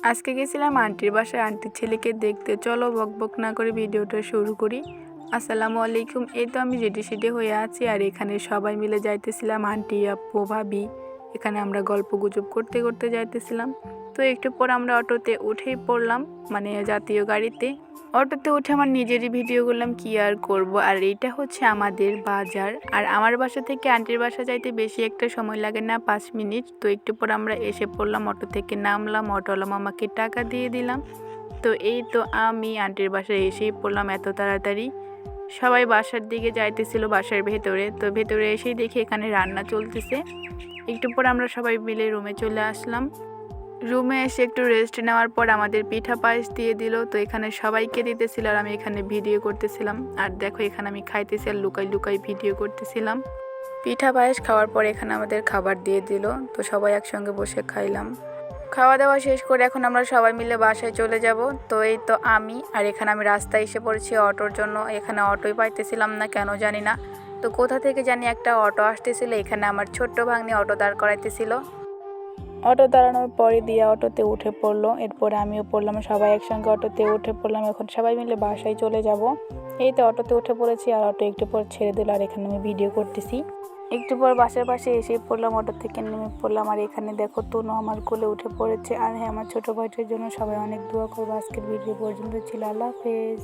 আজকে গেছিলাম আন্টির বাসায় আন্টির ছেলেকে দেখতে। চলো বকবক না করে ভিডিওটা শুরু করি। আসসালামু আলাইকুম। এই তো আমি রেডি সেডি হয়ে আছি আর এখানে সবাই মিলে যাইতেছিলাম, আন্টি, আপু, ভাবি। এখানে আমরা গল্প গুজব করতে করতে যাইতেছিলাম। তো একটু পর আমরা অটোতে উঠেই পড়লাম, মানে জাতীয় গাড়িতে। অটোতে উঠে আমার নিজেরই ভিডিও করলাম, কি আর করব। আর এইটা হচ্ছে আমাদের বাজার। আর আমার বাসা থেকে আন্টির বাসা যাইতে বেশি একটা সময় লাগে না, 5 মিনিট। তো একটু পর আমরা এসে পড়লাম, অটো থেকে নামলাম, অটোওয়ালা মামাকে টাকা দিয়ে দিলাম। তো এই তো আমি আন্টির বাসায় এসেই পড়লাম এত তাড়াতাড়ি। সবাই বাসার দিকে যাইতেছিল, বাসার ভেতরে। তো ভেতরে এসেই দেখি এখানে রান্না চলতেছে। একটু পর আমরা সবাই মিলে রুমে চলে আসলাম। রুমে এসে একটু রেস্ট নেওয়ার পর আমাদের পিঠা পায়েস দিয়ে দিল। তো এখানে সবাইকে দিতেছিল আর আমি এখানে ভিডিও করতেছিলাম। আর দেখো এখানে আমি খাইতেছি আর লুকাই লুকাই ভিডিও করতেছিলাম। পিঠা পায়েস খাওয়ার পর এখানে আমাদের খাবার দিয়ে দিল। তো সবাই একসঙ্গে বসে খাইলাম। খাওয়া দাওয়া শেষ করে এখন আমরা সবাই মিলে বাসায় চলে যাব। তো এই তো আমি, আর এখানে আমি রাস্তায় এসে পড়েছি অটোর জন্য। এখানে অটোই পাইতেছিলাম না, কেন জানি না। তো কোথা থেকে জানি একটা অটো আসতেছিল। এখানে আমার ছোট্ট ভাগ্নি অটো দাঁড় করাইতেছিল। অটো দাঁড়ানোর পরে দিয়া অটোতে উঠে পড়লো। এরপরে আমিও পড়লাম, সবাই একসঙ্গে অটোতে উঠে পড়লাম। এখন সবাই মিলে বাসায় চলে যাব। এই তো অটোতে উঠে পড়েছি আর অটো একটু পর ছেড়ে দিল আর এখানে আমি ভিডিও করতেছি। একটু পর বাসার পাশে এসে পড়লাম, অটো থেকে নেমে পড়লাম। আর এখানে দেখো তনু আমার কোলে উঠে পড়েছে। আর হ্যাঁ, আমার ছোটো ভাইটার জন্য সবাই অনেক দোয়া করবো। আজকের ভিডিও পর্যন্ত ছিল। আল্লাহ হাফেজ।